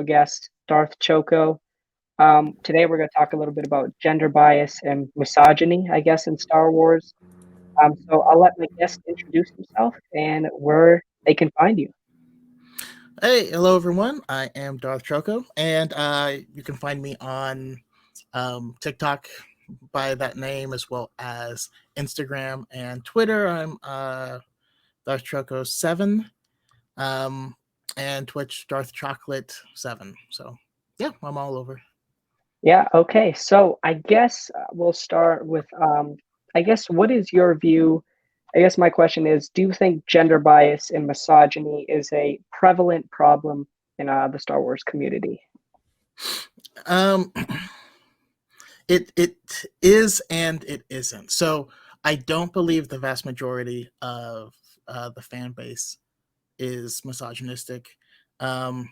guest, darthchoco. Today we're going to talk a little bit about gender bias and misogyny, I guess, in Star Wars. So I'll let my guest introduce himself and where they can find you. Hey, hello everyone. I am Darth Choco, and you can find me on TikTok by that name, as well as Instagram and Twitter. I'm Darth Choco 7, um, and Twitch Darth Chocolate 7. So yeah, I'm all over. Yeah, okay. So I guess we'll start with, I guess, what is your view? I guess my question is, do you think gender bias and misogyny is a prevalent problem in the Star Wars community? Um, it is and it isn't. So I don't believe the vast majority of the fan base is misogynistic. Um,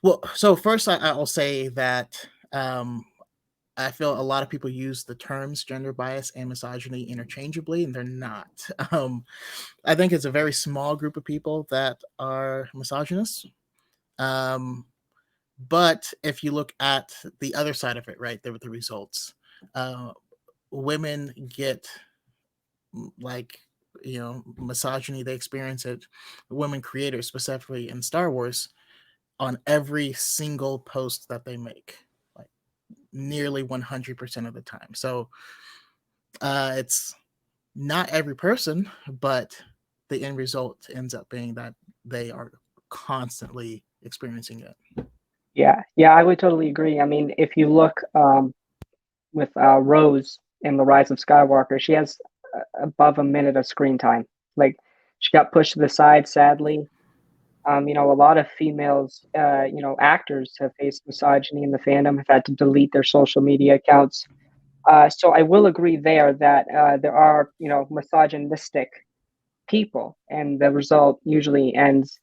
Well, so first I'll say that I feel a lot of people use the terms gender bias and misogyny interchangeably, and they're not. Um, I think it's a very small group of people that are misogynists. Um, but if you look at the other side of it, right, there with the results, uh, women get like misogyny. They experience it. Women creators, specifically in Star Wars, on every single post that they make, like nearly 100% of the time. So it's not every person, but the end result ends up being that they are constantly experiencing it. Yeah, yeah, I would totally agree. I mean, if you look with Rose in The Rise of Skywalker, she has above a minute of screen time. Like, she got pushed to the side, sadly. A lot of females, actors have faced misogyny in the fandom, have had to delete their social media accounts. So I will agree there that there are, misogynistic people, and the result usually ends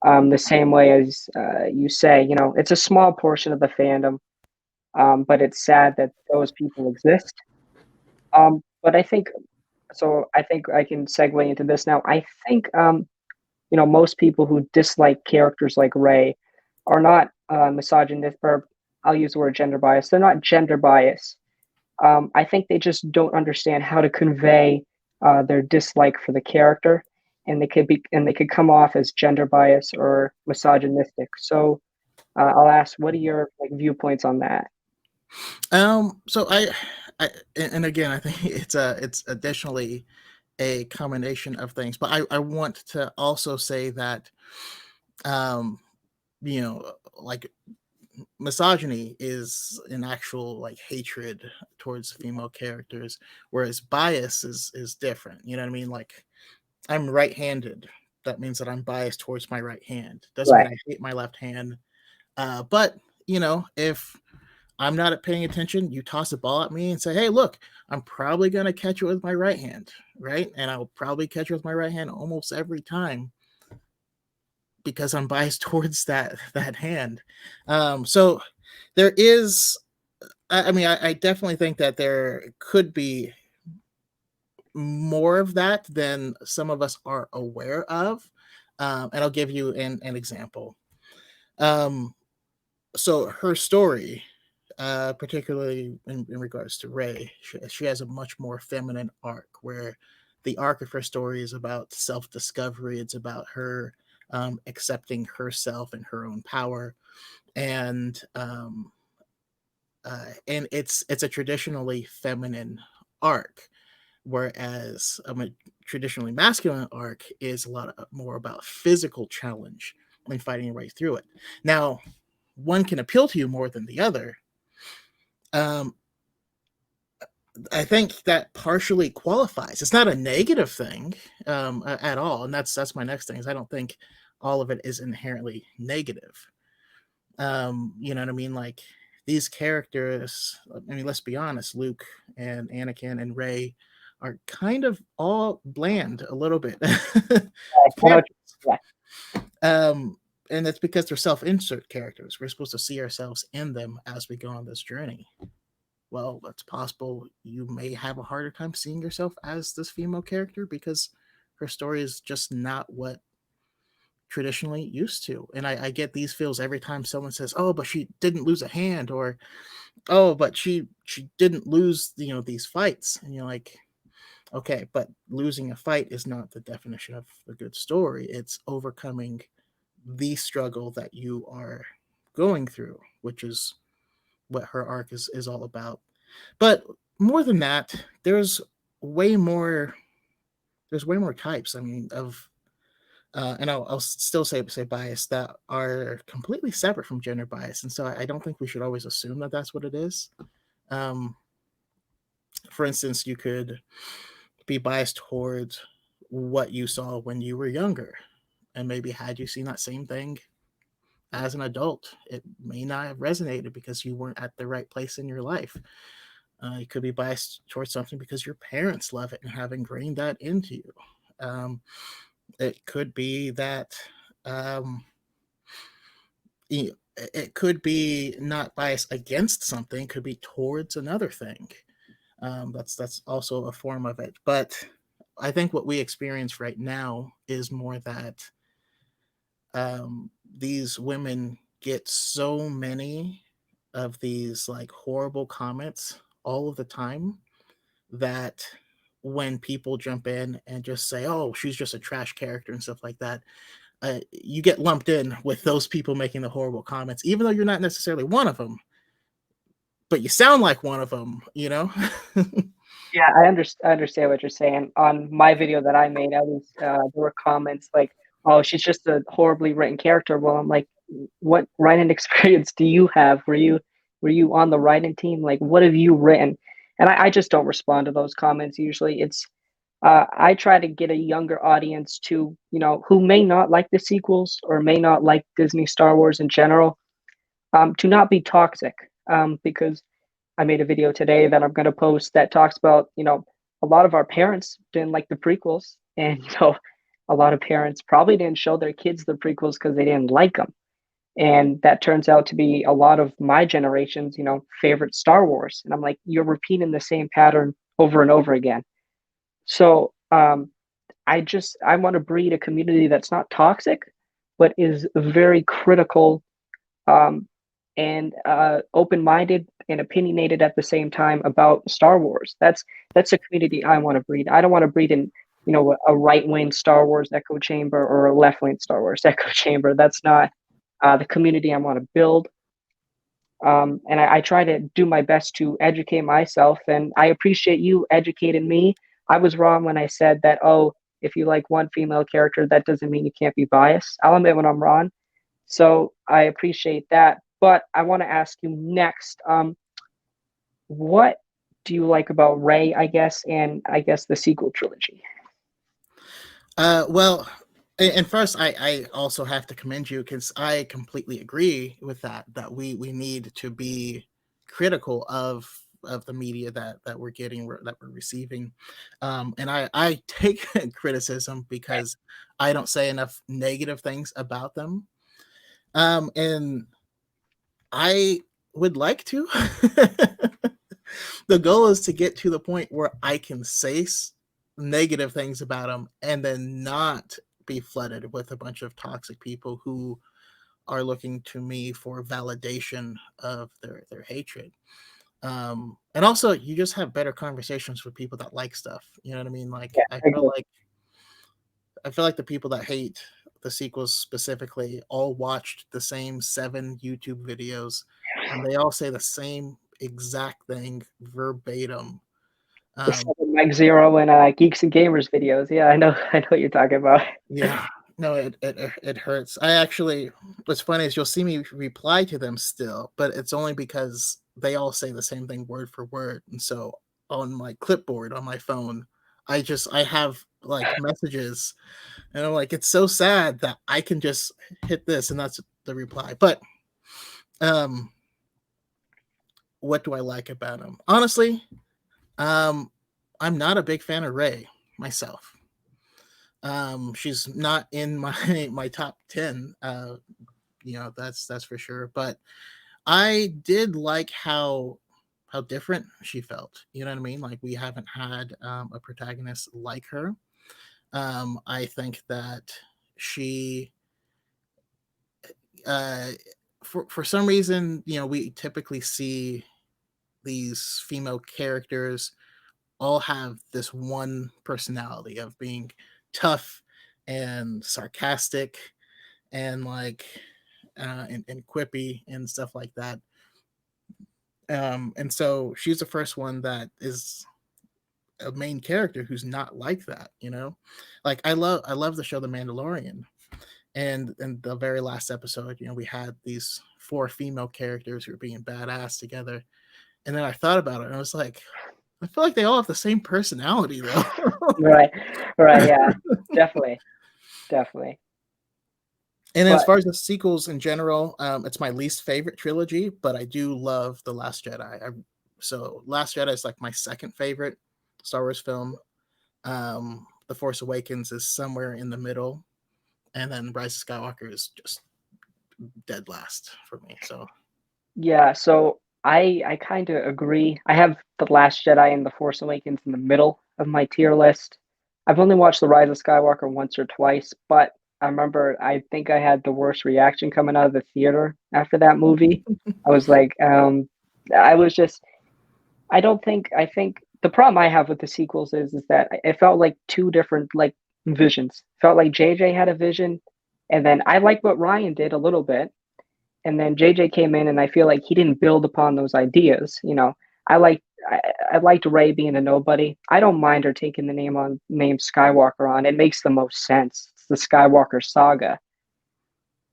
the same way as you say. It's a small portion of the fandom, but it's sad that those people exist. But I think so. I think I can segue into this now. I think most people who dislike characters like Ray are not misogynist, or I'll use the word gender bias. They're not gender bias. I think they just don't understand how to convey their dislike for the character, and they could come off as gender bias or misogynistic. So I'll ask, what are your viewpoints on that? So I and again, I think it's additionally a combination of things, but I want to also say that um, like misogyny is an actual like hatred towards female characters, whereas bias is different. You know what I mean? Like I'm right-handed. That means that I'm biased towards my right hand. Doesn't mean Right. I hate my left hand. But if I'm not paying attention, you toss a ball at me and say, "Hey, look, I'm probably gonna catch it with my right hand, right?" And I'll probably catch it with my right hand almost every time because I'm biased towards that hand. So there is. I mean, I definitely think that there could be more of that than some of us are aware of. And I'll give you an example. Um, so her story, particularly in regards to Ray, she has a much more feminine arc where the arc of her story is about self discovery. It's about her accepting herself and her own power, and it's a traditionally feminine arc, whereas a traditionally masculine arc is a lot more about physical challenge and fighting your way through it. Now, one can appeal to you more than the other. Um, I think that partially qualifies. It's not a negative thing at all, and that's my next thing. Is I don't think all of it is inherently negative. You know what I mean? Like these characters. I mean, let's be honest. Luke and Anakin and Rey are kind of all bland a little bit. I know what yeah. um, and that's because they're self-insert characters. We're supposed to see ourselves in them as we go on this journey. Well, it's possible you may have a harder time seeing yourself as this female character because her story is just not what traditionally used to. And I get these feels every time someone says, "Oh, but she didn't lose a hand," or "Oh, but she didn't lose, these fights." And you're like, okay, but losing a fight is not the definition of a good story. It's overcoming the struggle that you are going through, which is what her arc is all about. But more than that, way more there's way more types. I mean, of and I'll still say bias that are completely separate from gender bias, and so I don't think we should always assume that that's what it is. Um, for instance, you could be biased towards what you saw when you were younger, and maybe had you seen that same thing as an adult, it may not have resonated because you weren't at the right place in your life. You could be biased towards something because your parents love it and have ingrained that into you. Um, it could be that um, it could be not bias against something, it could be towards another thing. That's also a form of it. But I think what we experience right now is more that these women get so many of these like horrible comments all of the time that when people jump in and just say, "Oh, she's just a trash character" and stuff like that, you get lumped in with those people making the horrible comments, even though you're not necessarily one of them, but you sound like one of them, you know? Yeah, I understand what you're saying. On my video that I made, there were comments like, "Oh, she's just a horribly written character." Well, I'm like, what writing experience do you have? Were you on the writing team? Like, what have you written? And I just don't respond to those comments usually. I try to get a younger audience to, who may not like the sequels or may not like Disney Star Wars in general, to not be toxic. Because I made a video today that I'm going to post that talks about, a lot of our parents didn't like the prequels. And, a lot of parents probably didn't show their kids the prequels because they didn't like them. And that turns out to be a lot of my generation's, favorite Star Wars. And I'm like, you're repeating the same pattern over and over again. So I want to breed a community that's not toxic, but is very critical, um, and open-minded and opinionated at the same time about Star Wars. That's a community I want to breed. I don't want to breed in, a right-wing Star Wars echo chamber or a left-wing Star Wars echo chamber. That's not the community I want to build. And I try to do my best to educate myself, and I appreciate you educating me. I was wrong when I said that, oh, if you like one female character, that doesn't mean you can't be biased. I'll admit when I'm wrong. So I appreciate that. But I want to ask you next, what do you like about Ray, I guess, and I guess the sequel trilogy? Well, and first, I also have to commend you because I completely agree with that. That we need to be critical of the media that we're getting, that we're receiving, and I take criticism because I don't say enough negative things about them, and I would like to. The goal is to get to the point where I can say negative things about them and then not be flooded with a bunch of toxic people who are looking to me for validation of their hatred. And also, you just have better conversations with people that like stuff. You know what I mean? Like, Yeah, I agree. I feel like the people that hate the sequels specifically all watched the same 7 YouTube videos, and they all say the same exact thing verbatim. The Um, Seven Mike Zero and Geeks and Gamers videos. Yeah, I know, I know what you're talking about. yeah, no, it hurts. I actually, what's funny is you'll see me reply to them still, but it's only because they all say the same thing word for word, and so on my clipboard on my phone, I have like messages. And I'm like, it's so sad that I can just hit this and that's the reply. But um, what do I like about him? Honestly, um, I'm not a big fan of Ray myself. She's not in my my top 10. That's for sure. But I did like how different she felt. You know what I mean? Like we haven't had a protagonist like her. I think that she uh, for some reason, we typically see these female characters all have this one personality of being tough and sarcastic and like and quippy and stuff like that. And so she's the first one that is a main character who's not like that. Like I love the show The Mandalorian, and in the very last episode, we had these four female characters who were being badass together, and then I thought about it and I was like, I feel like they all have the same personality though. Right, right, yeah, definitely, definitely. And as But far as the sequels in general, it's my least favorite trilogy, but I do love The Last Jedi. So Last Jedi is like my second favorite Star Wars film. The Force Awakens is somewhere in the middle, and then Rise of Skywalker is just dead last for me. So yeah, so I kind of agree. I have The Last Jedi and The Force Awakens in the middle of my tier list. I've only watched The Rise of Skywalker once or twice, but I remember I think I had the worst reaction coming out of the theater after that movie. I was like, I was just, I think the problem I have with the sequels is that it felt like two different like visions. Felt like JJ had a vision, and then I like what Ryan did a little bit, and then JJ came in, and I feel like he didn't build upon those ideas. I like I liked Ray being a nobody. I don't mind her taking the name Skywalker on. It makes the most sense. It's the Skywalker saga,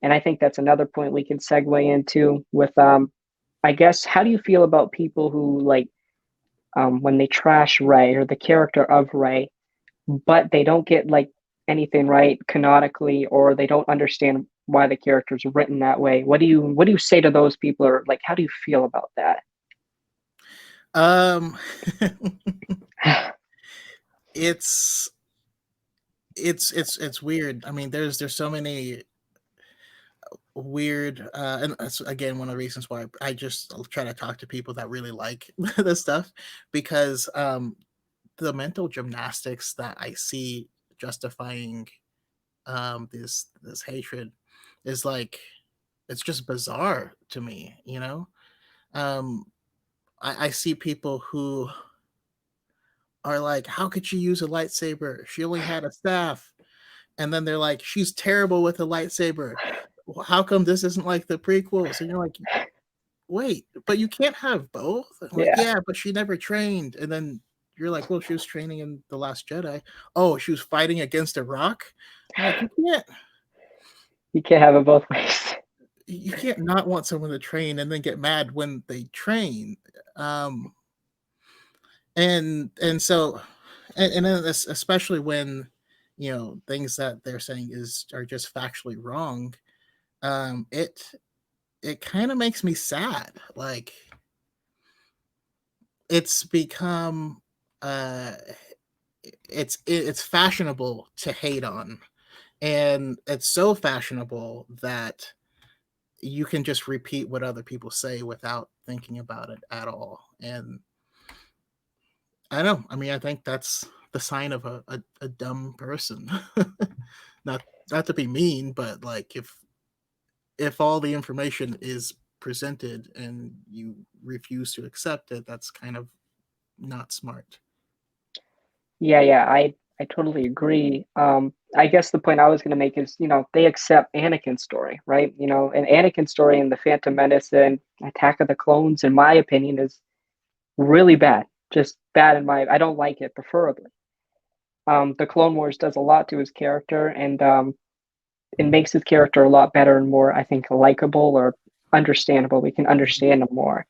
and I think that's another point we can segue into with I guess how do you feel about people who like when they trash Ray or the character of Ray, but they don't get like anything right canonically, or they don't understand why the character's written that way. What do you say to those people, or like how do you feel about that? um it's it's weird. I mean, there's so many weird and that's again one of the reasons why I just try to talk to people that really like this stuff, because the mental gymnastics that I see justifying this hatred is like, it's just bizarre to me. um I see people who are like, how could she use a lightsaber, she only had a staff, and then they're like, she's terrible with a lightsaber. How come this isn't like the prequels? And you're like, wait, but you can't have both. I'm like, Yeah, yeah, but she never trained. And then you're like, well, she was training in The Last Jedi. Oh, she was fighting against a rock. I'm like, you can't have it both ways. you can't not want someone to train and then get mad when they train. Um, and so, and then especially when things that they're saying are just factually wrong. It kind of makes me sad. Like, it's become uh it's fashionable to hate on, and it's so fashionable that you can just repeat what other people say without thinking about it at all. And I know, I mean, I think that's the sign of a dumb person. not not to be mean, but like, if all the information is presented and you refuse to accept it, that's kind of not smart. Yeah, yeah, I totally agree. I guess the point I was going to make is, they accept Anakin's story, right? And Anakin's story in the Phantom Menace and Attack of the Clones, in my opinion, is really bad. Just bad in my. I don't like it, preferably. The Clone Wars does a lot to his character, and it makes his character a lot better and more, I think, likable or understandable. We can understand him more.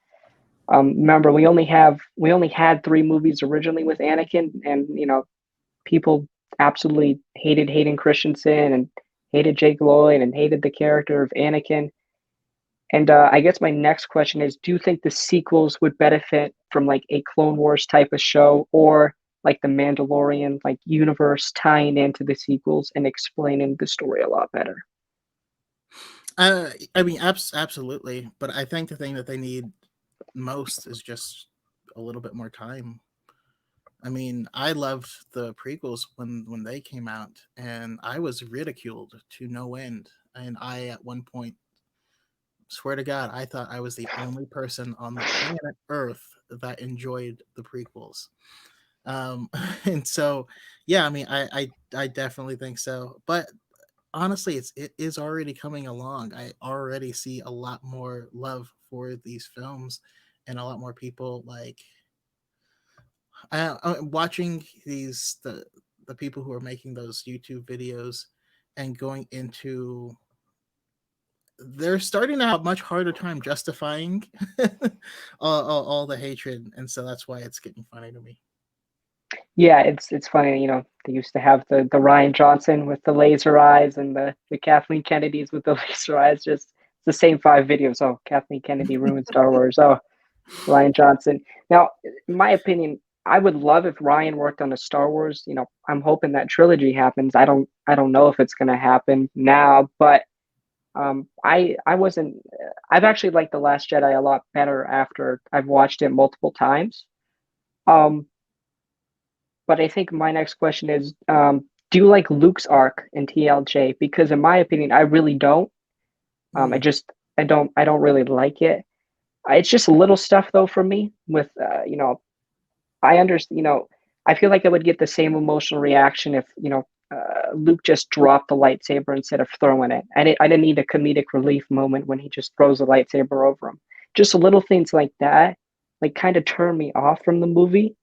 Remember, we only had three movies originally with Anakin, and people absolutely hated Hayden Christensen and hated Jake Lloyd and hated the character of Anakin. And I guess my next question is, do you think the sequels would benefit from like a Clone Wars type of show, or like the Mandalorian like universe tying into the sequels and explaining the story a lot better? I mean, absolutely, but I think the thing that they need most is just a little bit more time. I mean, I loved the prequels when they came out, and I was ridiculed to no end. And I, at one point, Swear to God, I thought I was the only person on the planet Earth that enjoyed the prequels. Um, and so, yeah, I mean, I definitely think so. But honestly, it is already coming along. I already see a lot more love for these films, and a lot more people like watching the people who are making those YouTube videos and going into they're starting to have a much harder time justifying all the hatred, and so that's why it's getting funny to me. Yeah, it's funny, you know, they used to have the Ryan Johnson with the laser eyes and the Kathleen Kennedys with the laser eyes. Just it's the same five videos. Oh, Kathleen Kennedy ruined Star Wars. Oh, Ryan Johnson. Now, in my opinion, I would love if Ryan worked on a Star Wars. You know, I'm hoping that trilogy happens. I don't know if it's going to happen now, but I wasn't. I've actually liked The Last Jedi a lot better after I've watched it multiple times. Um, but I think my next question is, do you like Luke's arc in TLJ? Because in my opinion, I really don't. I Mm, just I don't really like it. It's just little stuff though for me with you know, I understand, you know, I feel like I would get the same emotional reaction if, you know, Luke just dropped the lightsaber instead of throwing it. I didn't need a comedic relief moment when he just throws the lightsaber over him. Just little things like that, like kind of turn me off from the movie.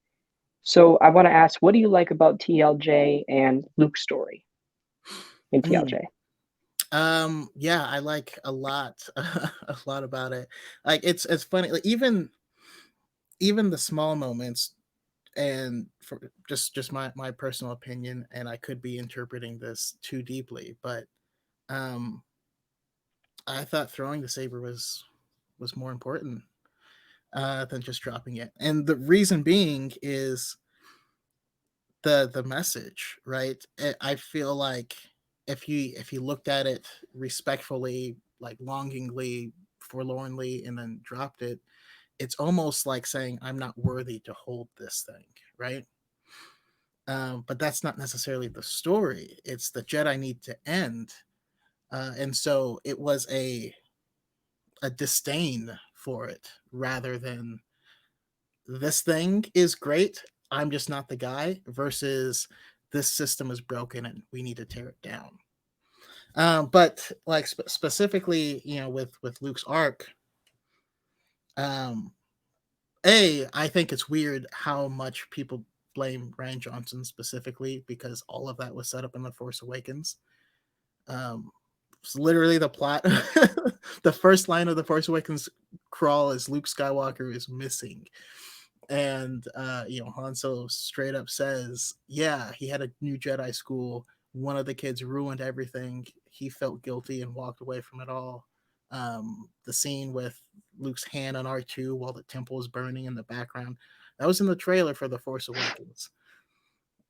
So I want to ask, what do you like about TLJ and Luke's story in mm. TLJ? Yeah, I like a lot, a lot about it. Like it's funny, like even the small moments, and for just my personal opinion, and I could be interpreting this too deeply, but um, I thought throwing the saber was more important than just dropping it, and the reason being is the message, right? I feel like if you looked at it respectfully, like longingly, forlornly, and then dropped it, it's almost like saying I'm not worthy to hold this thing, right? But that's not necessarily the story. It's the Jedi need to end, and so it was a disdain for it rather than this thing is great. I'm just not the guy. Versus this system is broken and we need to tear it down. But like specifically, with Luke's arc, um, I think it's weird how much people blame Ryan Johnson specifically because all of that was set up in the Force Awakens. Um, it's literally the plot. The first line of the Force Awakens crawl is Luke Skywalker is missing, and Han Solo straight up says, "Yeah, he had a new Jedi school. One of the kids ruined everything. He felt guilty and walked away from it all." The scene with Luke's hand on R2 while the temple is burning in the background, that was in the trailer for The Force Awakens.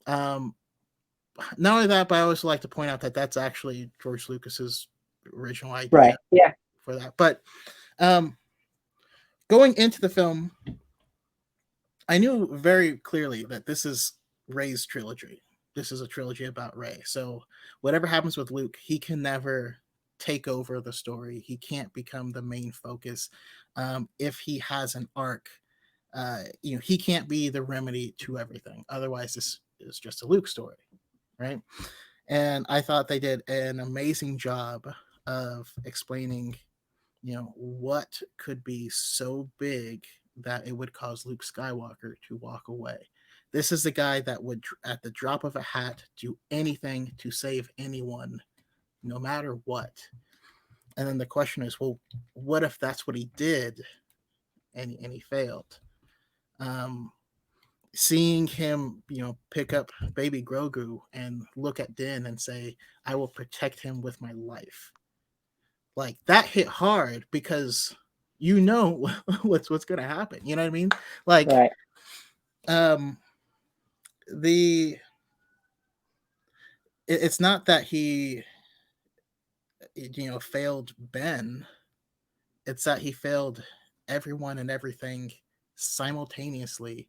Um, Not only that, but I always like to point out that that's actually George Lucas's original idea Right. Yeah. for that. But um, going into the film, I knew very clearly that this is Rey's trilogy. This is a trilogy about Rey. So whatever happens with Luke, he can never take over the story. He can't become the main focus. If he has an arc, he can't be the remedy to everything. Otherwise, this is just a Luke story, right? And I thought they did an amazing job of explaining what could be so big that it would cause Luke Skywalker to walk away. This is the guy that would, at the drop of a hat, do anything to save anyone, no matter what. And then the question is, well, what if that's what he did and he failed? Um, Seeing him, pick up baby Grogu and look at Din and say, I will protect him with my life. Like that hit hard because what's gonna happen. You know what I mean? Like Right. um the it's not that he failed Ben, it's that he failed everyone and everything simultaneously.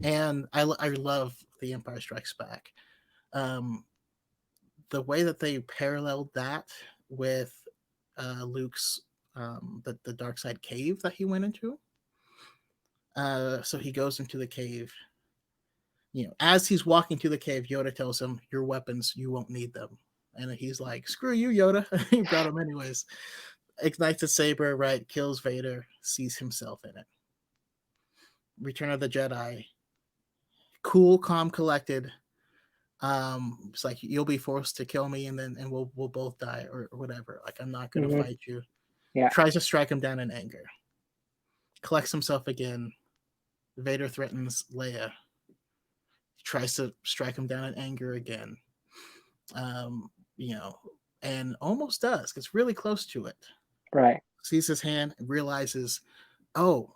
And I love The Empire Strikes Back. um the way that they paralleled that with Luke's the dark side cave that he went into. So he goes into the cave. As he's walking to the cave, Yoda tells him, "Your weapons, you won't need them." And he's like, "Screw you, Yoda." He brought them anyways. Ignites a saber, right? Kills Vader, sees himself in it. Return of the Jedi. Cool, calm, collected. It's like, you'll be forced to kill me, and we'll both die, or whatever. Like, I'm not gonna Hmm. fight you. Yeah. Tries to strike him down in anger. Collects himself again. Vader threatens Leia. Tries to strike him down in anger again. Um, you know, and almost does. Gets really close to it. Right. Sees his hand, realizes, oh,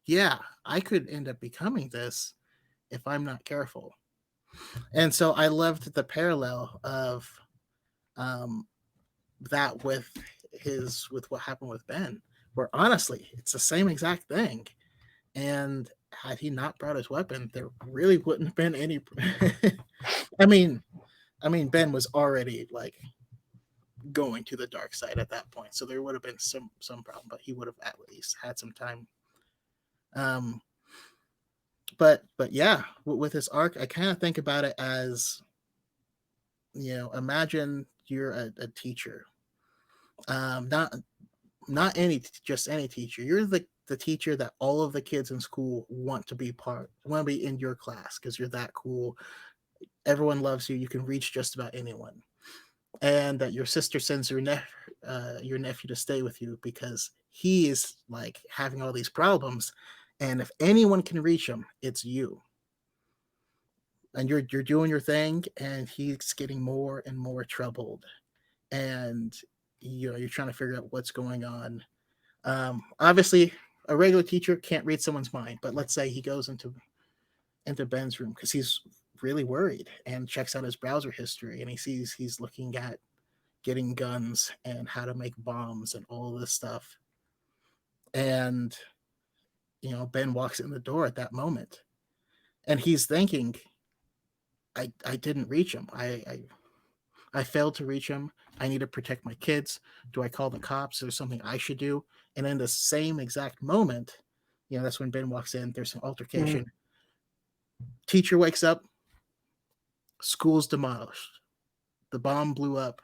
yeah, I could end up becoming this if I'm not careful. And so I loved the parallel of um, that with what happened with Ben, where honestly, it's the same exact thing. And had he not brought his weapon, there really wouldn't have been any. I mean, Ben was already like going to the dark side at that point, so there would have been some problem, but he would have at least had some time. Um, but yeah, with this arc, I kind of think about it as, imagine you're a teacher, not any just any teacher. You're the teacher that all of the kids in school want to be in your class because you're that cool. Everyone loves you. You can reach just about anyone, and that your sister sends your nephew to stay with you because he is like having all these problems, and if anyone can reach him, it's you. And you're doing your thing, and he's getting more and more troubled, and you're trying to figure out what's going on. Obviously, a regular teacher can't read someone's mind, but let's say he goes into Ben's room because he's really worried and checks out his browser history, and he sees he's looking at getting guns and how to make bombs and all this stuff. And Ben walks in the door at that moment, and he's thinking, I didn't reach him. I failed to reach him. I need to protect my kids. Do I call the cops? There's something I should do. And in the same exact moment, that's when Ben walks in. There's some Hmm. altercation. Teacher wakes up. School's demolished. The bomb blew up.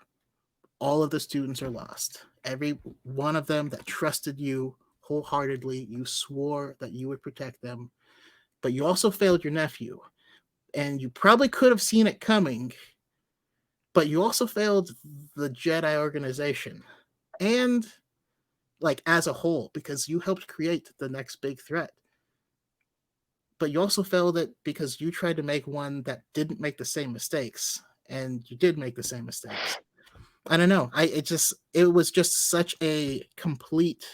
All of the students are lost. Every one of them that trusted you wholeheartedly, you swore that you would protect them, but you also failed your nephew. And you probably could have seen it coming, but you also failed the Jedi organization. And like as a whole, because you helped create the next big threat. But you also failed it because you tried to make one that didn't make the same mistakes, and you did make the same mistakes. I don't know. It was just such a complete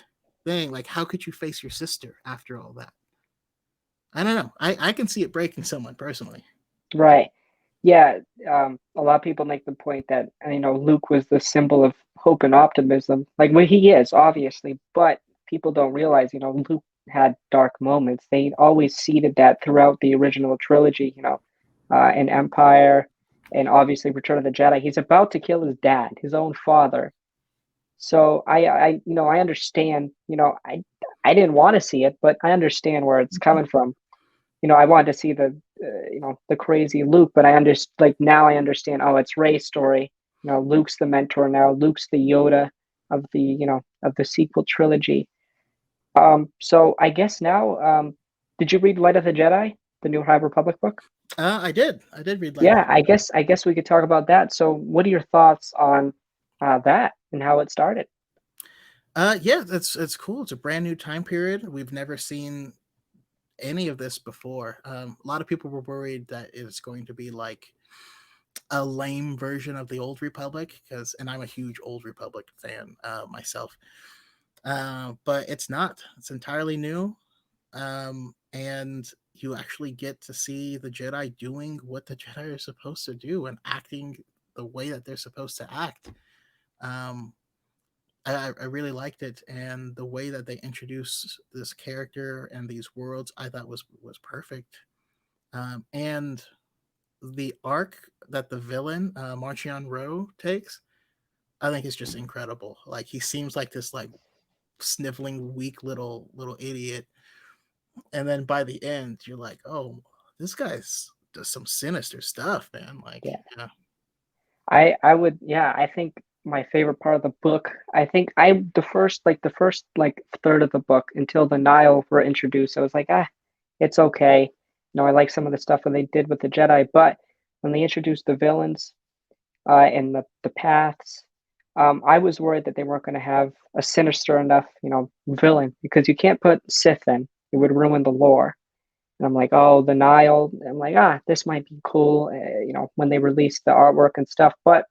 thing. Like, how could you face your sister after all that? I don't know. I can see it breaking someone personally. Right. Yeah. A lot of people make the point that, Luke was the symbol of hope and optimism. Like, well, he is, obviously, but people don't realize, Luke had dark moments. They always seeded that throughout the original trilogy, in Empire and obviously Return of the Jedi. He's about to kill his dad, his own father. So I understand, I didn't want to see it, but I understand where it's coming from. I wanted to see the crazy Luke, but I understand, like, now I understand. Oh, it's Rey's story. Luke's the mentor now. Luke's the Yoda of the sequel trilogy. So I guess now, did you read Light of the Jedi, the New High Republic book? I did. I did read Light of the Yeah, I Jedi. guess I guess we could talk about that. So, what are your thoughts on that and how it started? Yeah, it's cool. It's a brand new time period. We've never seen any of this before. A lot of people were worried that it's going to be like a lame version of the Old Republic, and I'm a huge Old Republic fan myself. But it's not. It's entirely new, and you actually get to see the Jedi doing what the Jedi are supposed to do and acting the way that they're supposed to act. Um, I really liked it, and the way that they introduced this character and these worlds, I thought was perfect. And the arc that the villain Marchion Ro takes, I think is just incredible. Like, he seems like this like sniveling, weak little idiot. And then by the end, you're like, oh, this guy's does some sinister stuff, man. Like, Yeah. yeah, I would, yeah, I think my favorite part of the book, I think I the first like third of the book until the Nile were introduced, I was like, it's okay. I like some of the stuff that they did with the Jedi, but when they introduced the villains, and the paths, I was worried that they weren't going to have a sinister enough, villain because you can't put Sith in; it would ruin the lore. And I'm like, oh, the Nile. I'm like, this might be cool, when they released the artwork and stuff. But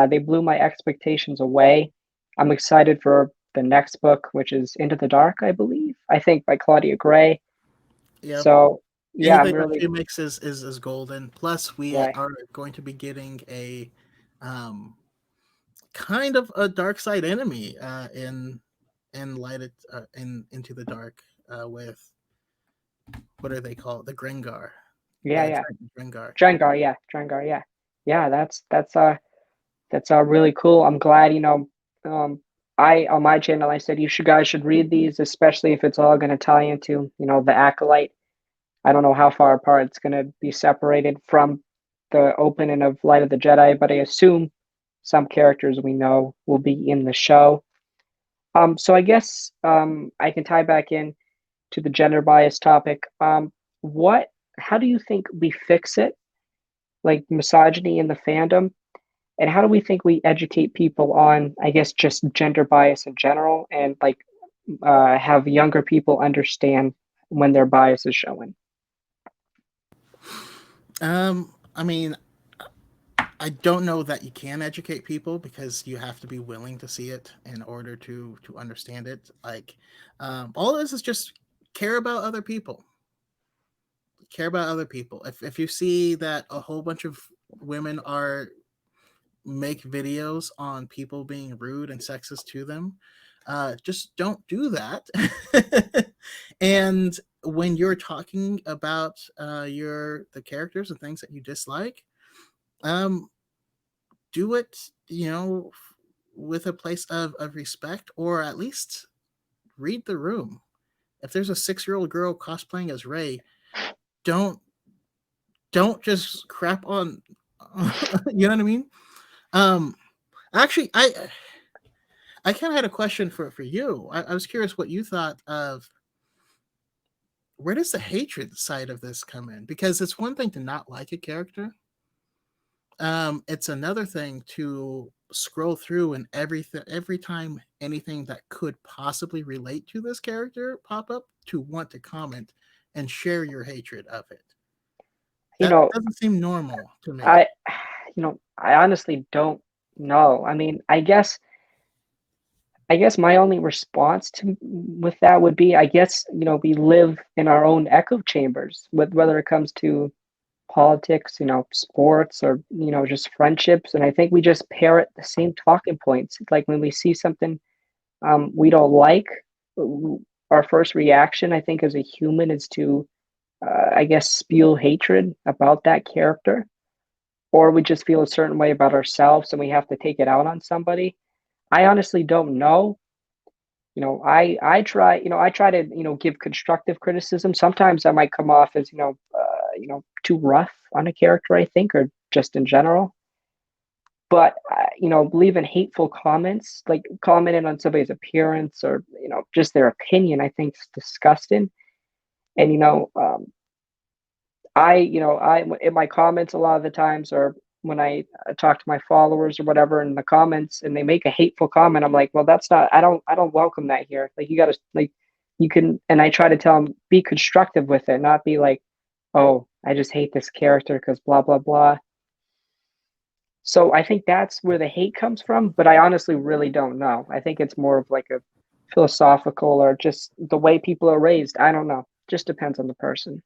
they blew my expectations away. I'm excited for the next book, which is Into the Dark, I believe. I think by Claudia Gray. yep. So yeah, I'm Anything that really she makes is golden. Plus, we right. are going to be getting a um, kind of a dark side enemy in light it in Into the Dark with what are they called? The Grengar, Yeah, the yeah. Dragon Grengar. Drengar, yeah, Drengar, yeah, yeah. That's really cool. I'm glad, um, I on my channel I said you guys should read these, especially if it's all going to tie into, the acolyte. I don't know how far apart it's going to be separated from the opening of Light of the Jedi, but I assume some characters we know will be in the show. So I guess I can tie back in to the gender bias topic. What? How do you think we fix it? Like misogyny in the fandom, and how do we think we educate people on, I guess, just gender bias in general, and like have younger people understand when their bias is showing? I mean, I don't know that you can educate people because you have to be willing to see it in order to understand it. Like, all this is just care about other people. Care about other people. If you see that a whole bunch of women are make videos on people being rude and sexist to them, just don't do that. And when you're talking about the characters and things that you dislike, um, do it, with a place of respect, or at least read the room. If there's a 6-year-old girl cosplaying as Ray, don't don't just crap on. You know what I mean? Um, actually, I kind of had a question for you. I was curious what you thought of where does the hatred side of this come in? Because it's one thing to not like a character. It's another thing to scroll through and every time anything that could possibly relate to this character pop up to want to comment and share your hatred of it. You That know, doesn't seem normal to me. I, I honestly don't know. I mean, I guess my only response to with that would be, I guess, we live in our own echo chambers, with whether it comes to politics, sports, or just friendships. And I think we just parrot the same talking points. Like when we see something we don't like, our first reaction, I think, as a human, is to, I guess, spew hatred about that character, or we just feel a certain way about ourselves and we have to take it out on somebody. I honestly don't know. I try to give constructive criticism. Sometimes I might come off as too rough on a character, I think, or just in general. But leaving hateful comments, like commenting on somebody's appearance or just their opinion, I think is disgusting. And I in my comments a lot of the times, or when I talk to my followers or whatever in the comments, and they make a hateful comment, I'm like, well, that's not. I don't welcome that here. Like you got to like you can, and I try to tell them be constructive with it, not be like, oh, I just hate this character because blah blah blah. So I think that's where the hate comes from, but I honestly really don't know. I think it's more of like a philosophical or just the way people are raised. I don't know. Just depends on the person.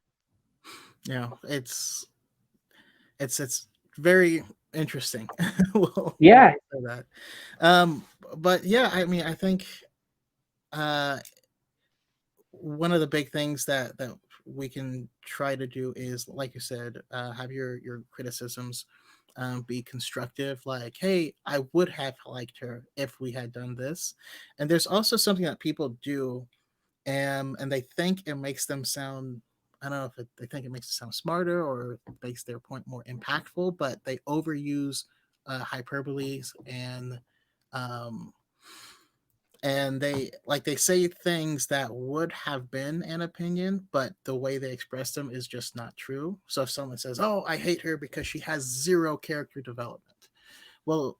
It's very interesting. We'll Yeah, say that. Um, but yeah, I mean, I think uh, one of the big things that we can try to do is, like you said, have your criticisms be constructive, like, hey, I would have liked her if we had done this. And there's also something that people do, and they think it makes them sound, I don't know if they think it makes it sound smarter or makes their point more impactful, but they overuse hyperboles, um, and they say things that would have been an opinion, but the way they express them is just not true. So if someone says, "Oh, I hate her because she has zero character development," well,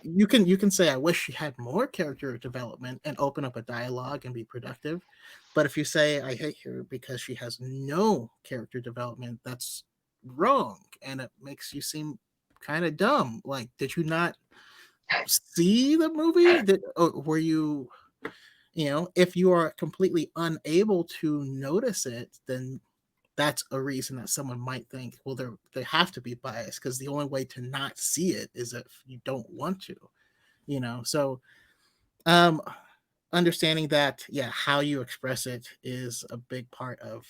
you can say, "I wish she had more character development," and open up a dialogue and be productive. But if you say, "I hate her because she has no character development," that's wrong, and it makes you seem kind of dumb. Like, did you not see the movie? Or were you, if you are completely unable to notice it, then that's a reason that someone might think, well, they have to be biased, because the only way to not see it is if you don't want to, So, um, understanding that, yeah, how you express it is a big part of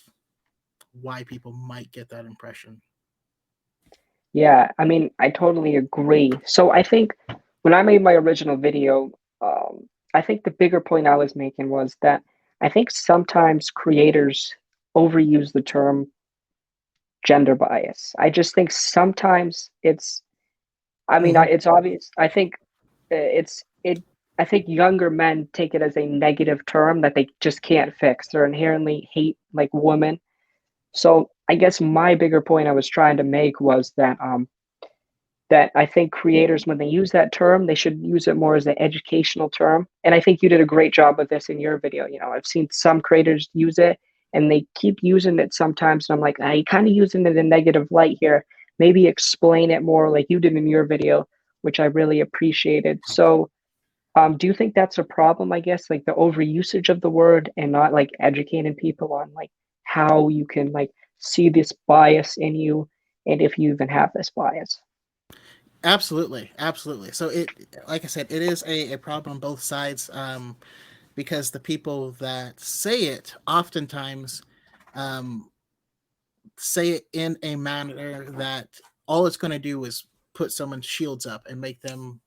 why people might get that impression. Yeah, I mean, I totally agree. So I think when I made my original video, I think the bigger point I was making was that I think sometimes creators overuse the term gender bias. I just think sometimes I mean, Hmm. it's obvious. I think it's it. I think younger men take it as a negative term that they just can't fix. They're inherently hate like women. So I guess my bigger point I was trying to make was that I think creators, when they use that term, they should use it more as an educational term. And I think you did a great job of this in your video. I've seen some creators use it and they keep using it sometimes. And I'm like, you kind of using it in negative light here. Maybe explain it more like you did in your video, which I really appreciated. So, do you think that's a problem, I guess, like the overusage of the word and not like educating people on like how you can like see this bias in you and if you even have this bias? Absolutely, absolutely. So like I said, it is a problem on both sides, because the people that say it oftentimes, um, say it in a manner that all it's going to do is put someone's shields up and make them,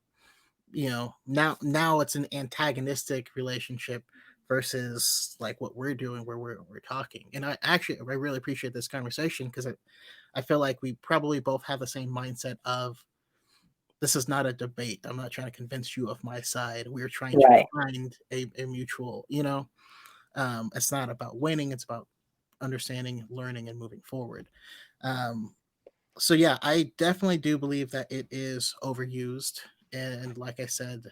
now it's an antagonistic relationship versus like what we're doing, where we're talking. And I really appreciate this conversation, because I feel like we probably both have the same mindset of, this is not a debate. I'm not trying to convince you of my side. We're trying to Right. find a mutual, it's not about winning, it's about understanding, learning, and moving forward. Um, so yeah, I definitely do believe that it is overused. And like I said,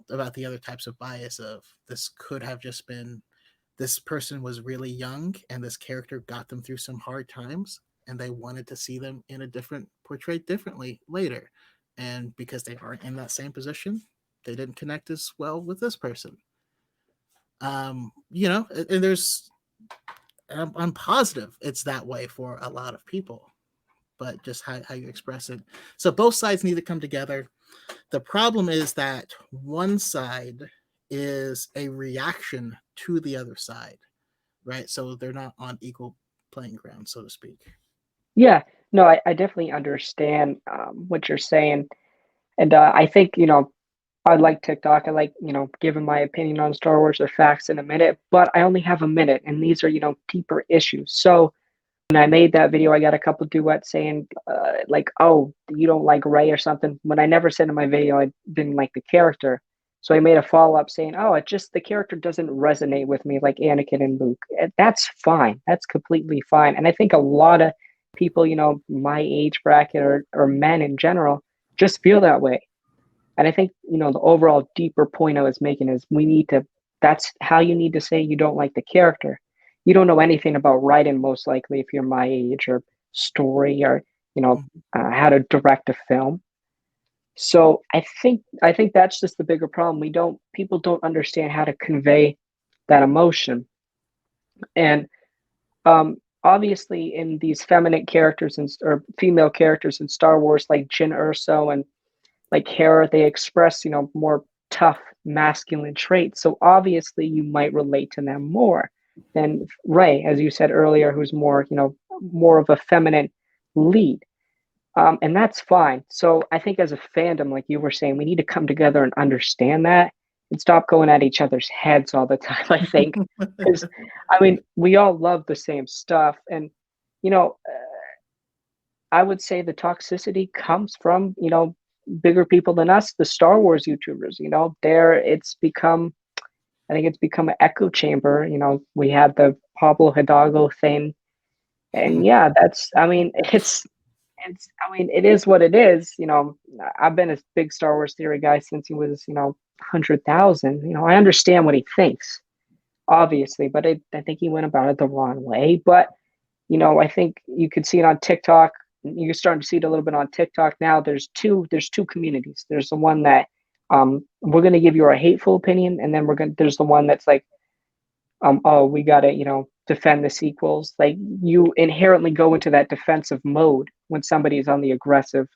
about the other types of bias, of this could have just been, this person was really young and this character got them through some hard times, and they wanted to see them in a different, portrayed differently later. And because they aren't in that same position, they didn't connect as well with this person. And I'm positive it's that way for a lot of people, but just how you express it. So both sides need to come together. The problem is that one side is a reaction to the other side, right? So they're not on equal playing ground, so to speak. Yeah, no, I definitely understand what you're saying. And I think, I like TikTok. I like, giving my opinion on Star Wars or facts in a minute, but I only have a minute. And these are, deeper issues. So when I made that video, I got a couple duets saying, like, oh, you don't like Ray or something. When I never said in my video I didn't like the character. So I made a follow up saying, oh, it just, the character doesn't resonate with me like Anakin and Luke. That's fine. That's completely fine. And I think a lot of people, my age bracket or men in general just feel that way. And I think, the overall deeper point I was making is that's how you need to say you don't like the character. You don't know anything about writing, most likely, if you're my age, or story, or, how to direct a film. So I think that's just the bigger problem. People don't understand how to convey that emotion. And obviously in these feminine characters or female characters in Star Wars, like Jyn Erso and like Hera, they express, more tough masculine traits. So obviously you might relate to them more than Ray, as you said earlier, who's more, more of a feminine lead. And that's fine. So I think as a fandom, like you were saying, we need to come together and understand that and stop going at each other's heads all the time. I think because I mean we all love the same stuff, and you know I would say the toxicity comes from bigger people than us, the Star Wars YouTubers. There it's become. I think it's become an echo chamber. We had the Pablo Hidalgo thing, and yeah, that's. I mean, it's I mean, it is what it is. I've been a big Star Wars theory guy since he was 100,000. I understand what he thinks, obviously, but I think he went about it the wrong way. But I think you could see it on TikTok. You're starting to see it a little bit on TikTok now. There's two communities. There's the one that we're going to give you our hateful opinion, and then there's the one that's like, oh, we got to defend the sequels. Like, you inherently go into that defensive mode when somebody is on the aggressive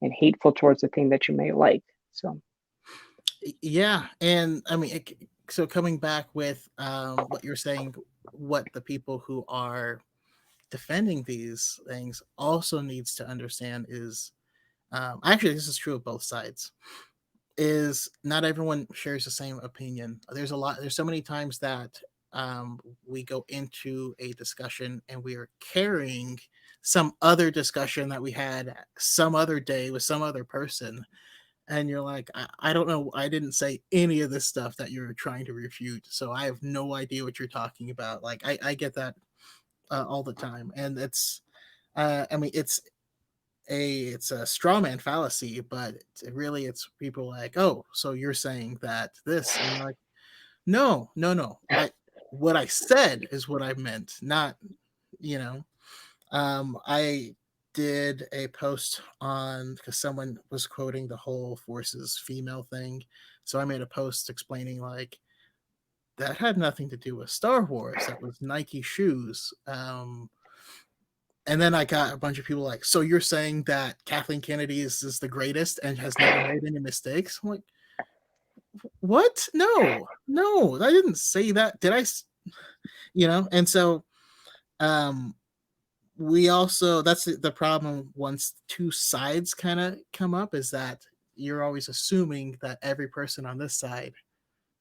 and hateful towards the thing that you may like. So Yeah, and I mean, so coming back with what you're saying, what the people who are defending these things also needs to understand is, actually, this is true of both sides, is not everyone shares the same opinion. There's so many times that we go into a discussion and we are carrying some other discussion that we had some other day with some other person, and you're like, I don't know, I didn't say any of this stuff that you're trying to refute, so I have no idea what you're talking about. Like, I get that all the time, and I mean, it's a straw man fallacy, but really it's people like, oh, so you're saying that this, and you're like, no, no, no, what I said is what I meant, not, you know. I did a post on, because someone was quoting the whole forces female thing, so I made a post explaining, like, that had nothing to do with Star Wars, that was Nike shoes. And then I got a bunch of people like, so you're saying that Kathleen Kennedy is the greatest and has never made any mistakes? I'm like, what? No, no, I didn't say that. Did I? And so um, we also, that's the problem once two sides kind of come up, is that you're always assuming that every person on this side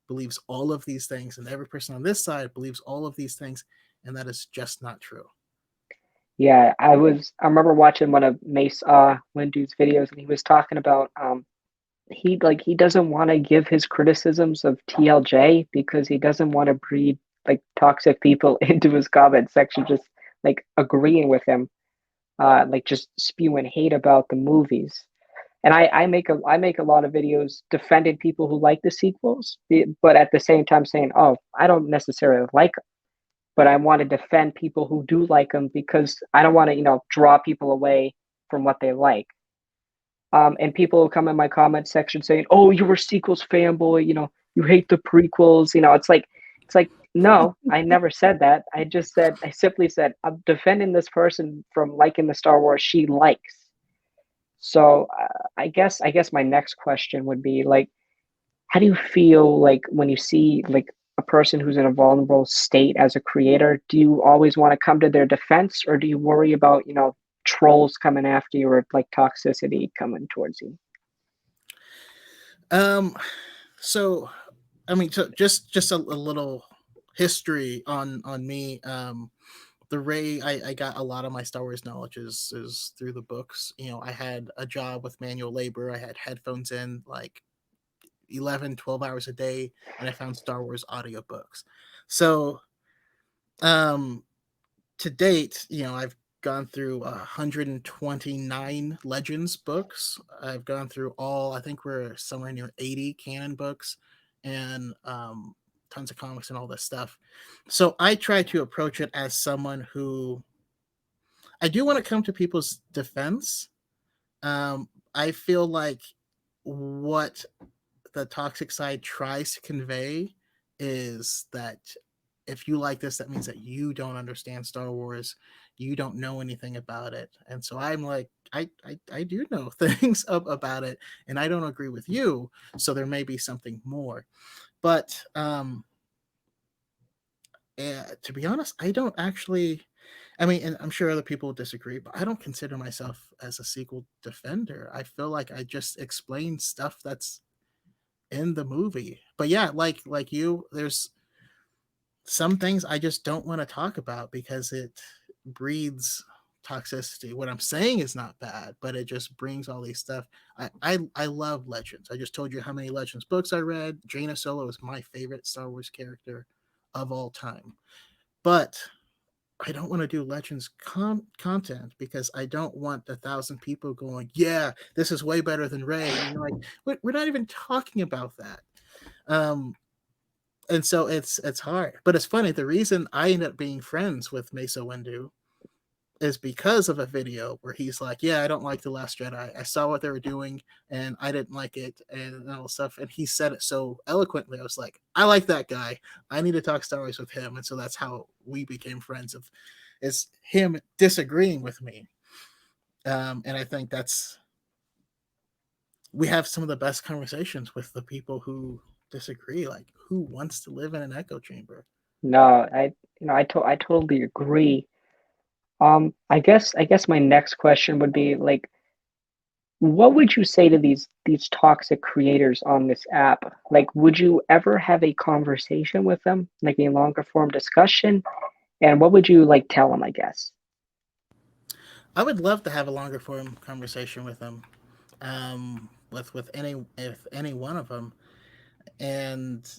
believes all of these things, and every person on this side believes all of these things, and that is just not true. yeah, I remember watching one of Mace Windu's videos, and he was talking about he doesn't want to give his criticisms of TLJ because he doesn't want to breed like toxic people into his comment section, just like agreeing with him, like just spewing hate about the movies. And I make a lot of videos defending people who like the sequels, but at the same time saying, oh, I don't necessarily like them, but I want to defend people who do like them because I don't want to draw people away from what they like. And people will come in my comment section saying, "Oh, you're a sequels fanboy. You hate the prequels." It's like, no, I never said that. I simply said I'm defending this person from liking the Star Wars she likes. So I guess my next question would be like, how do you feel like when you see like a person who's in a vulnerable state as a creator? Do you always want to come to their defense, or do you worry about trolls coming after you or like toxicity coming towards you? Um, so I mean, so just a little history on me. The way I got a lot of my Star Wars knowledge is through the books. I had a job with manual labor. I had headphones in like 11, 12 hours a day, and I found Star Wars audiobooks. So um to date, I've gone through 129 Legends books. I've gone through all, I think we're somewhere near 80 canon books, and tons of comics and all this stuff. So I try to approach it as someone who, I do want to come to people's defense. I feel like what the toxic side tries to convey is that if you like this, that means that you don't understand Star Wars, you don't know anything about it. And so I'm like, I do know things about it, and I don't agree with you, so there may be something more. But to be honest, I don't actually. I mean, and I'm sure other people will disagree, but I don't consider myself as a sequel defender. I feel like I just explain stuff that's in the movie. But yeah, like you, there's some things I just don't want to talk about because it breeds toxicity. What I'm saying is not bad, but it just brings all these stuff. I love Legends. I just told you how many Legends books I read. Jaina Solo is my favorite Star Wars character of all time. But I don't want to do Legends content because I don't want 1,000 people going, yeah, this is way better than Ray. And you're like, we're not even talking about that. Um, and so it's hard, but it's funny. The reason I ended up being friends with Mesa Windu is because of a video where he's like, "Yeah, I don't like the Last Jedi. I saw what they were doing, and I didn't like it, and all stuff." And he said it so eloquently. I was like, "I like that guy. I need to talk Star Wars with him." And so that's how we became friends. Of is him disagreeing with me, and I think that's we have some of the best conversations with the people who disagree. Like, who wants to live in an echo chamber? No, I totally agree. I guess my next question would be like, what would you say to these toxic creators on this app? Like, would you ever have a conversation with them, like a longer form discussion? And what would you like tell them, I guess? I would love to have a longer form conversation with them, with any one of them, and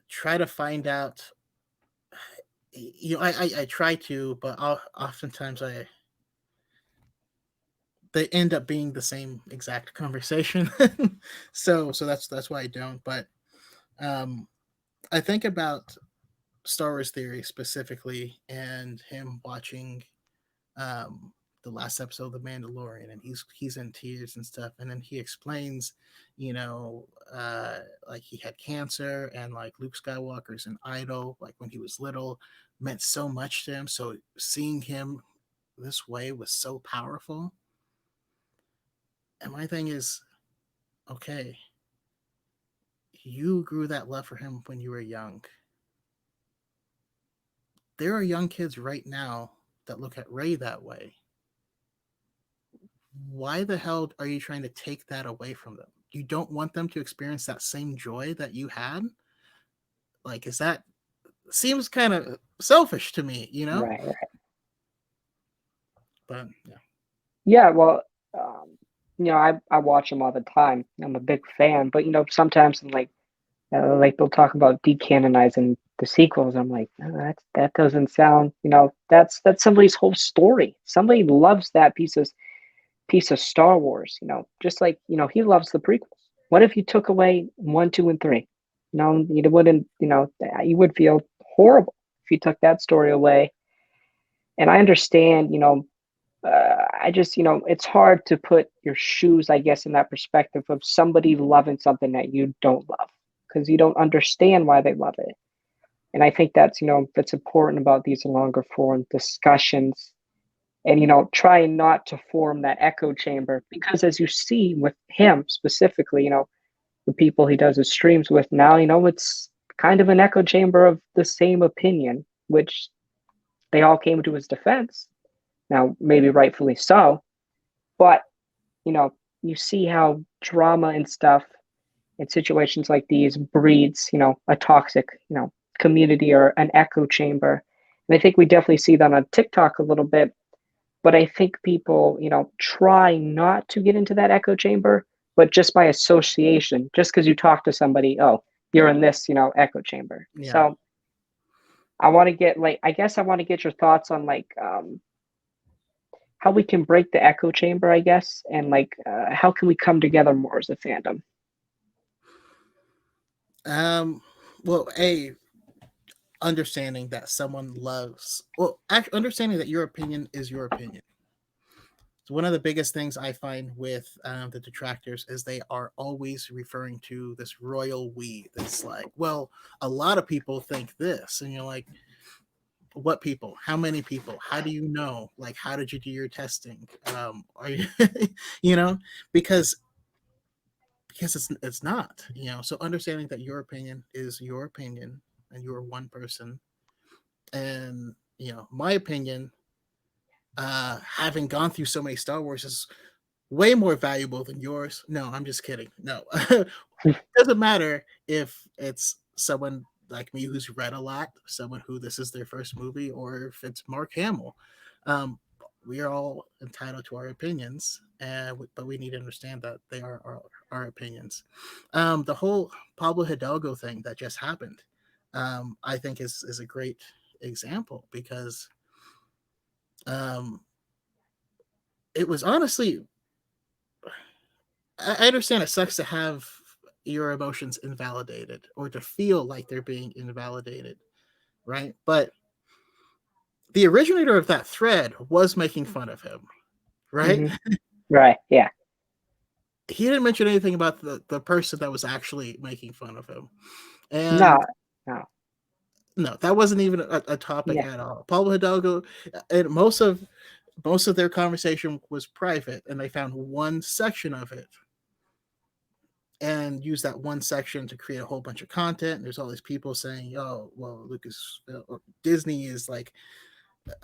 try to find out. I try to, but oftentimes they end up being the same exact conversation. So that's why I don't. But um, I think about Star Wars theory specifically, and him watching um, the last episode of The Mandalorian, and he's in tears and stuff, and then he explains, you know, like he had cancer, and like Luke Skywalker's an idol, like when he was little, meant so much to him. So seeing him this way was so powerful. And my thing is, okay, you grew that love for him when you were young. There are young kids right now that look at Ray that way. Why the hell are you trying to take that away from them? You don't want them to experience that same joy that you had? Like, is that seems kind of selfish to me, you know? Right, right. But yeah. Yeah, well, I watch them all the time. I'm a big fan, but sometimes I'm like they'll talk about decanonizing the sequels. I'm like, no, that doesn't sound, that's somebody's whole story. Somebody loves that piece of Star Wars, just like, he loves the prequels. What if you took away one, two, and three? You wouldn't, you would feel horrible if you took that story away. And I understand, I just, it's hard to put your shoes, I guess, in that perspective of somebody loving something that you don't love because you don't understand why they love it. And I think that's important about these longer form discussions and, trying not to form that echo chamber because as you see with him specifically, the people he does his streams with now, it's kind of an echo chamber of the same opinion, which they all came to his defense. Now, maybe rightfully so, but you know, you see how drama and stuff in situations like these breeds, a toxic, community or an echo chamber. And I think we definitely see that on TikTok a little bit. But I think people, try not to get into that echo chamber, but just by association, just because you talk to somebody, oh, you're in this, echo chamber. Yeah. So I want to get I guess I want to get your thoughts on how we can break the echo chamber, I guess, and how can we come together more as a fandom? Um well, a understanding that someone loves understanding that your opinion is your opinion. So one of the biggest things I find with the detractors is they are always referring to this royal we. That's like, well, a lot of people think this, and you're like, what people? How many people? How do you know? Like, how did you do your testing? Are you, you know, because it's not, So understanding that your opinion is your opinion, and you're one person, and my opinion. having gone through so many Star Wars is way more valuable than yours. No, I'm just kidding. No, it doesn't matter if it's someone like me who's read a lot, someone who this is their first movie, or if it's Mark Hamill. Um, we are all entitled to our opinions, but we need to understand that they are our opinions. The whole Pablo Hidalgo thing that just happened, I think is a great example because um, it was honestly I understand it sucks to have your emotions invalidated or to feel like they're being invalidated, right? But the originator of that thread was making fun of him, right? Hmm. Right. Yeah. He didn't mention anything about the person that was actually making fun of him. No. And No. no, that wasn't even a topic Yeah. at all. Pablo Hidalgo and most of their conversation was private, and they found one section of it and use that one section to create a whole bunch of content. And there's all these people saying, "Oh, well, Lucas or Disney is like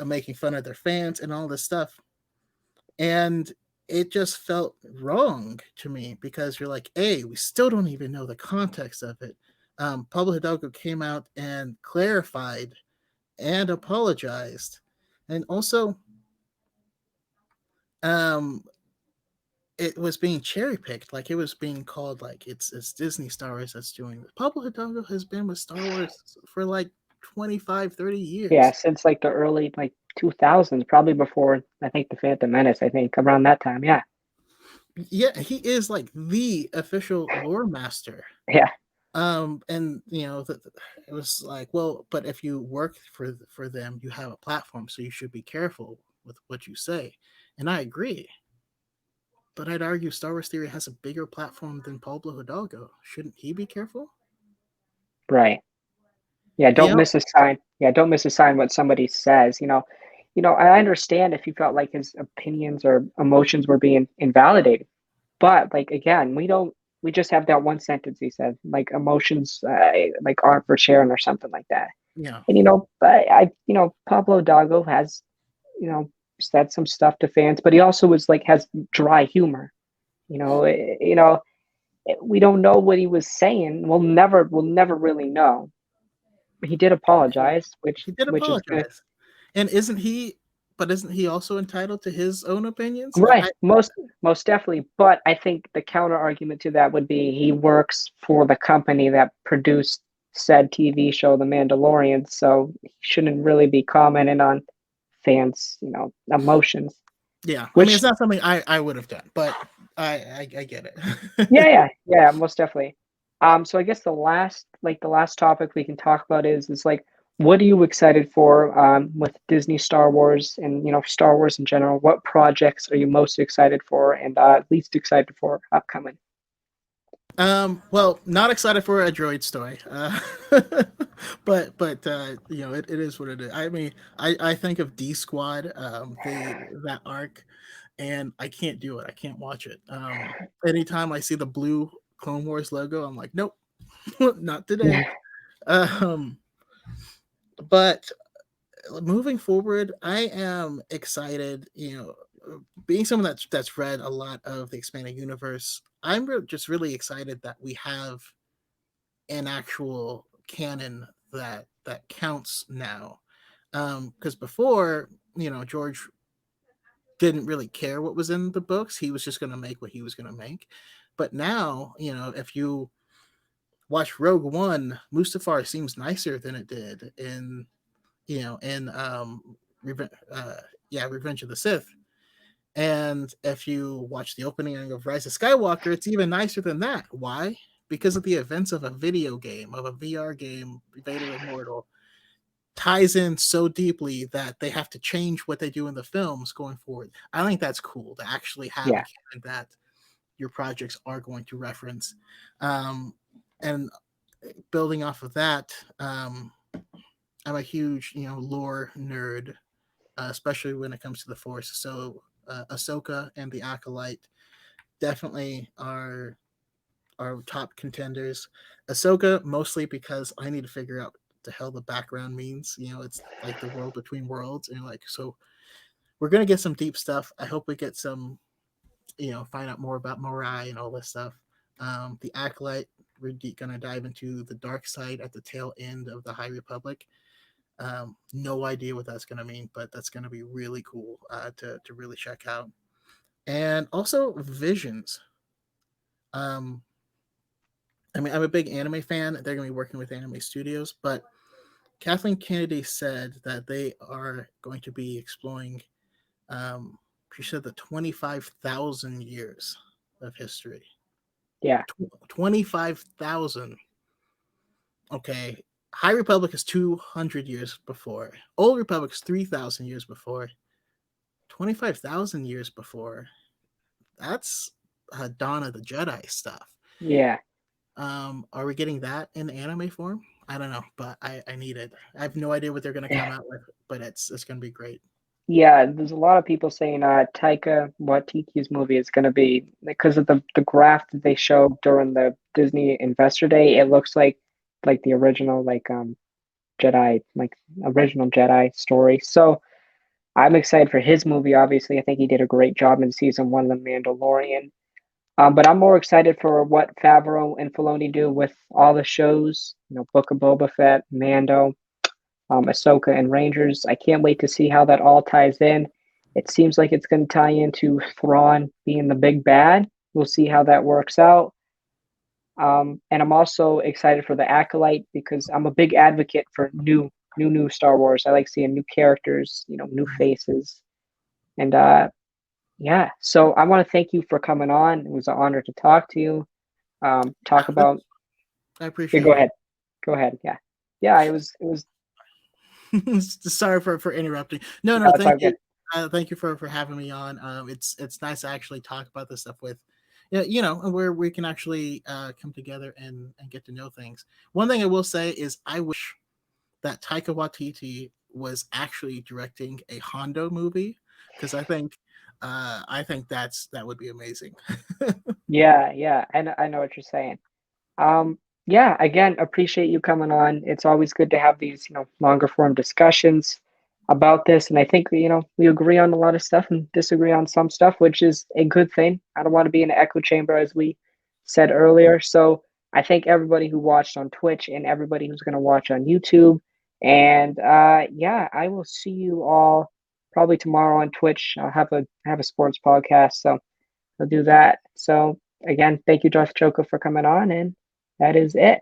making fun of their fans and all this stuff," and it just felt wrong to me because you're like, "Hey, we still don't even know the context of it." Pablo Hidalgo came out and clarified and apologized, and also um, it was being cherry picked, like it was being called like it's Disney Star Wars that's doing this. Pablo Hidalgo has been with Star Wars for like 25, 30 Yeah. years. Since like the early like 2000s, probably before I think the Phantom Menace. I think around that time. Yeah. Yeah, he is like the official lore master. Yeah. And it was like, well, but if you work for them, you have a platform, so you should be careful with what you say. And I agree. But I'd argue Star Wars Theory has a bigger platform than Pablo Hidalgo. Shouldn't he be careful? Right. Yeah. You Don't know, miss a sign. Yeah. Don't miss a sign what somebody says. I understand if you felt like his opinions or emotions were being invalidated. But like again, we just have that one sentence he said, like emotions like aren't for sharing or something like that. yeah. And Pablo Dago has, you know, said some stuff to fans, but he also was like has dry humor. We don't know what he was saying. We'll never really know. He did apologize, which He did which is good. apologize. And isn't he also entitled to his own opinions? Right, most definitely. But I think the counter argument to that would be he works for the company that produced said TV show, The Mandalorian, so he shouldn't really be commenting on fans, emotions. Yeah. I mean, Which, it's not something I would have done, but I get yeah, it. yeah, yeah, most definitely. So I guess the last topic we can talk about is like, what are you excited for with Disney Star Wars and Star Wars in general? What projects are you most excited for and least excited for upcoming? Well, not excited for a droid story, but it is what it is. I mean, I think of D Squad, that arc, and I can't do it. I can't watch it. Anytime I see the blue Clone Wars logo, I'm like, nope, not today. Um, but moving forward, I am excited. Being someone that's read a lot of the expanded universe, just really excited that we have an actual canon that counts now. Because before, George didn't really care what was in the books; he was just going to make what he was going to make. But now, if you watch Rogue One, Mustafar seems nicer than it did in Revenge of the Sith. And if you watch the opening of Rise of Skywalker, it's even nicer than that. Why? Because of the events of a video game, of a VR game, Vader Immortal, ties in so deeply that they have to change what they do in the films going forward. I think that's cool to actually have a Yeah, canon that your projects are going to reference. Um, and building off of that, I'm a huge, lore nerd, especially when it comes to the Force. So Ahsoka and the Acolyte definitely are top contenders. Ahsoka mostly because I need to figure out the hell the background means. It's like the world between worlds, and like so we're gonna get some deep stuff. I hope we get some, find out more about Morai and all this stuff. The Acolyte, we're gonna dive into the dark side at the tail end of the High Republic. No idea what that's gonna mean, but that's gonna be really cool to really check out. And also Visions. Um, I mean, I'm a big anime fan. They're gonna be working with anime studios, but Kathleen Kennedy said that they are going to be exploring. Um, she said the 25,000 years of history. Yeah, 25,000. Okay. High Republic is 200 years before. Old Republic is 3,000 years before. 25,000 years before. That's Dawn of the Jedi stuff. yeah. Are we getting that in anime form? I don't know, but I need it. I have no idea what they're going to come out with, but it's going to be great. Yeah, there's a lot of people saying Taika Waititi's movie is going to be because of the graph that they showed during the Disney Investor Day. It looks like the original Jedi original Jedi story. So I'm excited for his movie. Obviously, I think he did a great job in season one of The Mandalorian. But I'm more excited for what Favreau and Filoni do with all the shows. Book of Boba Fett, Mando, Ahsoka, and Rangers. I can't wait to see how that all ties in. It seems like it's going to tie into Thrawn being the big bad. We'll see how that works out. And I'm also excited for the Acolyte because I'm a big advocate for new Star Wars. I like seeing new characters, new Mhm. faces, and yeah. So I want to thank you for coming on. It was an honor to talk to you. Talk about. I Yeah, appreciate go you. ahead. Go ahead. Yeah, yeah. It was. Sorry for interrupting. No, No, no, it's all thank you. good. Thank you for having me on. It's nice to actually talk about this stuff with, yeah, where we can actually come together and get to know things. One thing I will say is I wish that Taika Waititi was actually directing a Hondo movie because I think that would be amazing. Yeah, yeah. I know what you're saying. Yeah, again, appreciate you coming on. It's always good to have these, longer form discussions about this. And I think, we agree on a lot of stuff and disagree on some stuff, which is a good thing. I don't want to be in an echo chamber, as we said earlier. So I thank everybody who watched on Twitch and everybody who's going to watch on YouTube. And yeah, I will see you all probably tomorrow on Twitch. I'll have a sports podcast, so I'll do that. So again, thank you, Darth Choco, for coming on, and that is it.